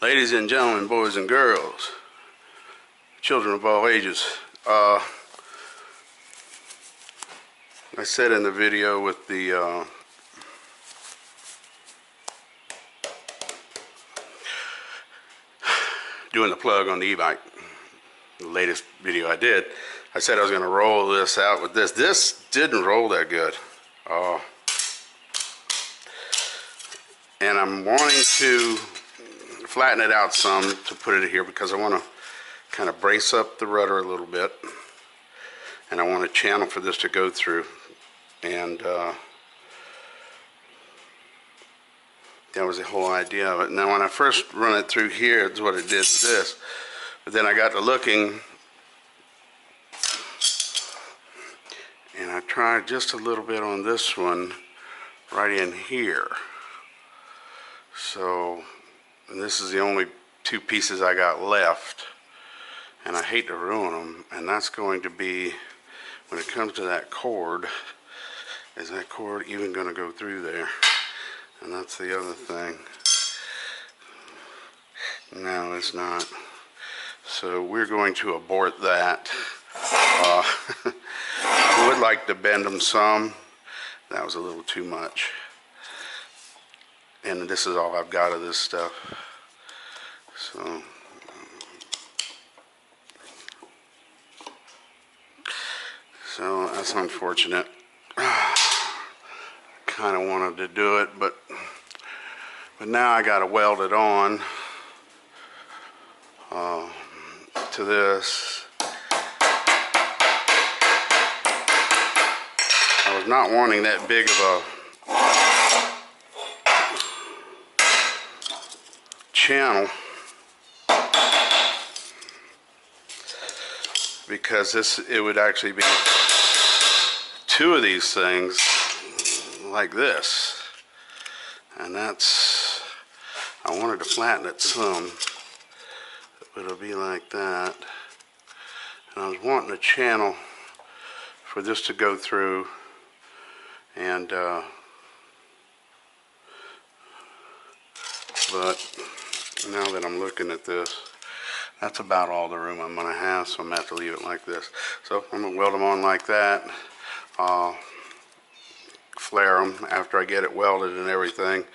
Ladies and gentlemen, boys and girls, children of all ages, I said in the video with the doing the plug on the e-bike, the latest video I did, I said I was going to roll this out with this. This didn't roll that good. And I'm wanting to flatten it out some to put it here because I want to kind of brace up the rudder a little bit, and I want a channel for this to go through, and that was the whole idea of it. Now when I first run it through here, it's what it did with this, but then I got to looking and I tried just a little bit on this one right in here. So, and this is the only two pieces I got left, and I hate to ruin them, and that's going to be, when it comes to that cord, is that cord even going to go through there? And that's the other thing. No, it's not. So we're going to abort that. I would like to bend them some. That was a little too much. And this is all I've got of this stuff. So that's unfortunate. Kind of wanted to do it, but now I got to weld it on to this. I was not wanting that big of a channel because it would actually be two of these things like this, and that's, I wanted to flatten it some, but it'll be like that. And I was wanting a channel for this to go through, and but now that I'm looking at this, that's about all the room I'm going to have, so I'm going to have to leave it like this. So I'm going to weld them on like that, flare them after I get it welded and everything,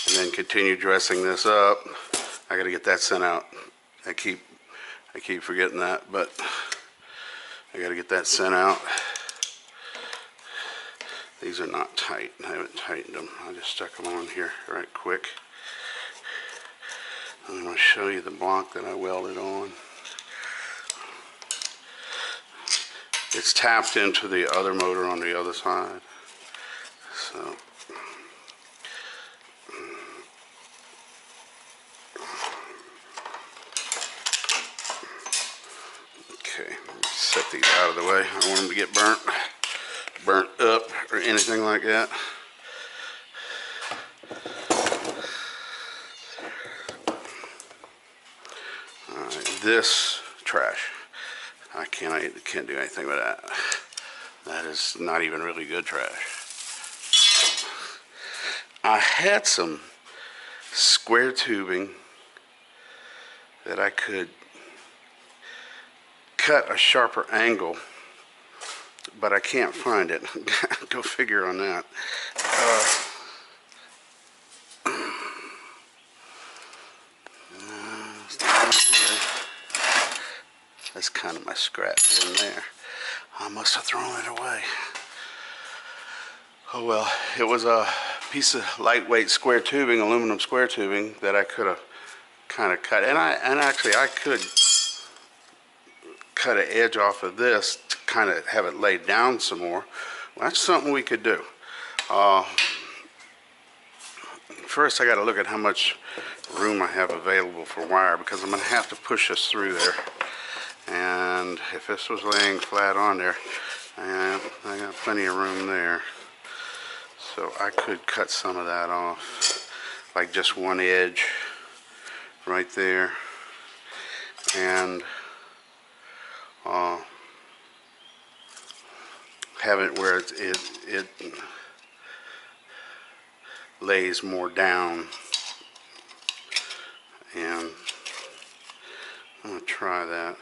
and then continue dressing this up. I got to get that sent out. I keep forgetting that, but I got to get that sent out. These are not tight. I haven't tightened them. I just stuck them on here right quick. I'm going to show you the block that I welded on. It's tapped into the other motor on the other side. So, okay, set these out of the way. I don't want them to get burnt up or anything like that. This trash, I can't do anything with that. That is not even really good trash. I had some square tubing that I could cut a sharper angle, but I can't find it. Go figure on that. That's kind of my scratch in there. I must have thrown it away. Oh well, it was a piece of lightweight square tubing, aluminum square tubing, that I could have kind of cut. And actually I could cut an edge off of this to kind of have it laid down some more. Well, that's something we could do. First I got to look at how much room I have available for wire, because I'm going to have to push this through there. And if this was laying flat on there, I got plenty of room there. So I could cut some of that off, like just one edge right there. and have it where it lays more down. And I'm going to try that.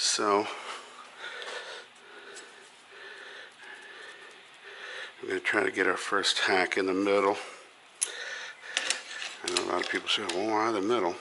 So we're going to try to get our first hack in the middle. I know a lot of people say, well, why the middle?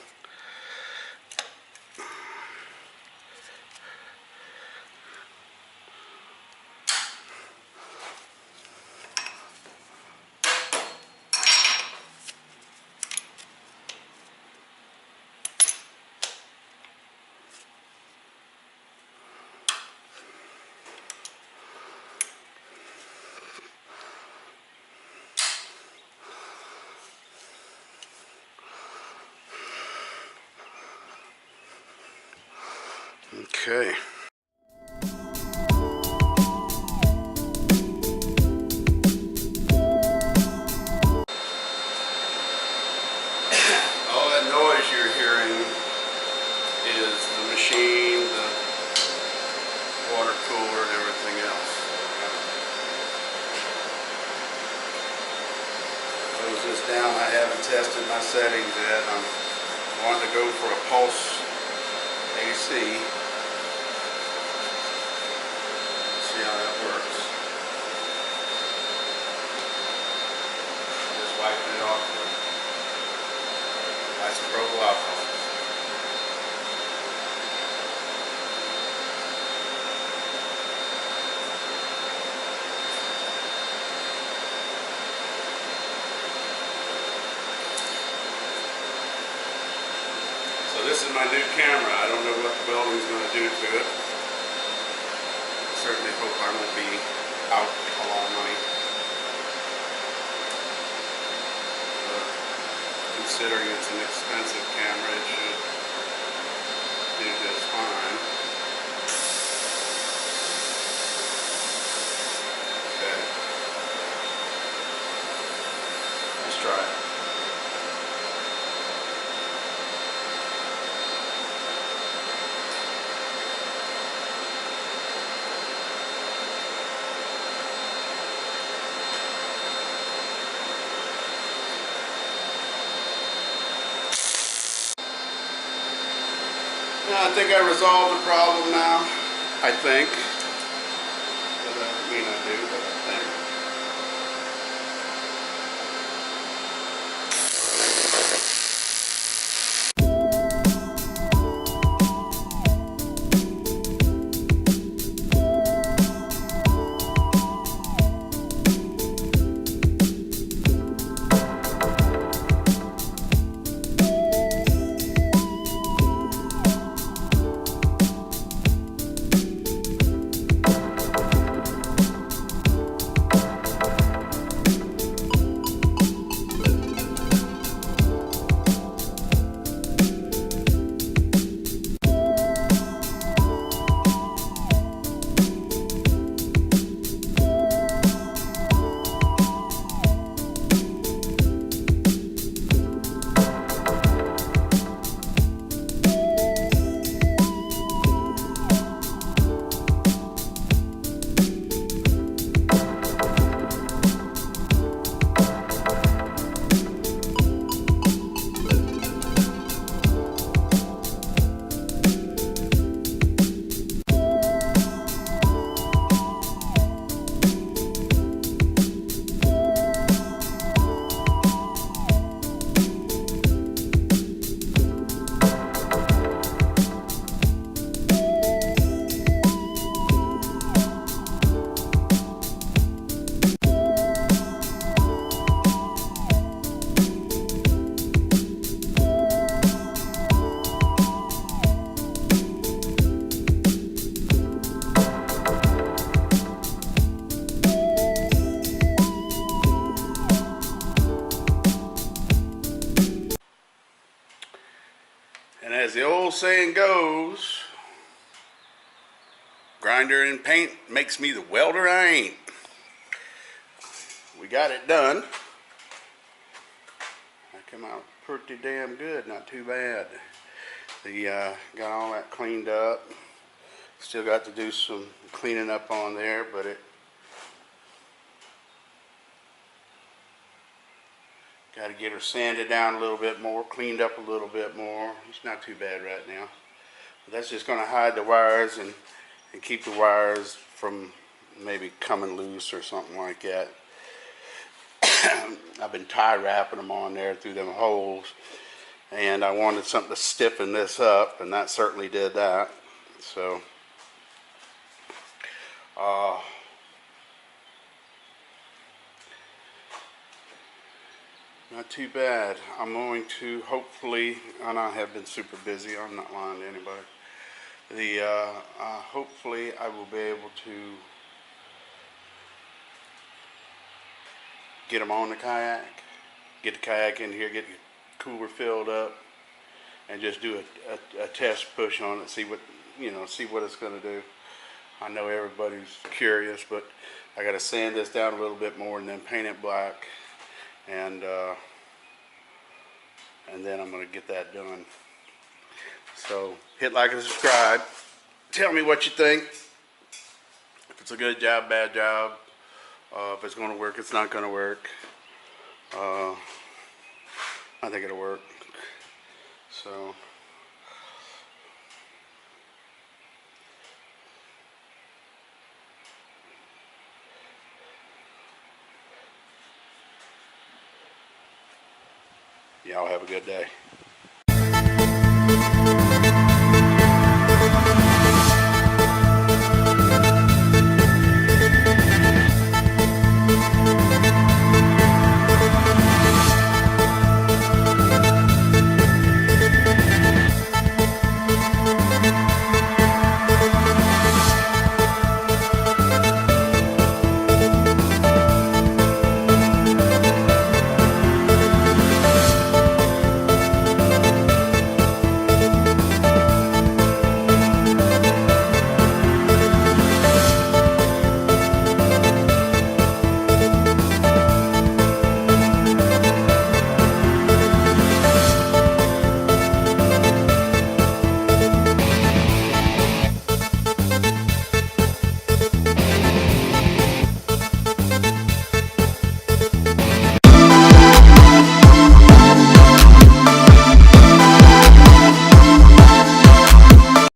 Okay. All that noise you're hearing is the machine, the water cooler, and everything else. Close this down. I haven't tested my settings yet. I'm wanting to go for a pulse AC. See how that works. Just wiping it off with isopropyl alcohol. So this is my new camera. I don't know what the welding's going to do to it. Certainly hope I won't be out a lot of money. But considering it's an expensive camera, it should do just fine. Okay. Let's try it. I think I resolved the problem now. I think. That doesn't mean I do, but I think. as the old saying goes, grinder and paint makes me the welder I ain't. We got it done. That came out pretty damn good, not too bad. Got all that cleaned up. Still got to do some cleaning up on there, but got to get her sanded down a little bit more, cleaned up a little bit more. It's not too bad right now. But that's just going to hide the wires and keep the wires from maybe coming loose or something like that. I've been tie wrapping them on there through them holes, and I wanted something to stiffen this up, and that certainly did that. So not too bad. I'm going to hopefully, and I have been super busy, I'm not lying to anybody. Hopefully I will be able to get them on the kayak, get the kayak in here, get the cooler filled up, and just do a test push on it, see what it's going to do. I know everybody's curious, but I got to sand this down a little bit more and then paint it black, and then I'm going to get that done. So hit like and subscribe. Tell me what you think. If it's a good job, bad job. If it's going to work, it's not going to work. I think it'll work. So y'all have a good day.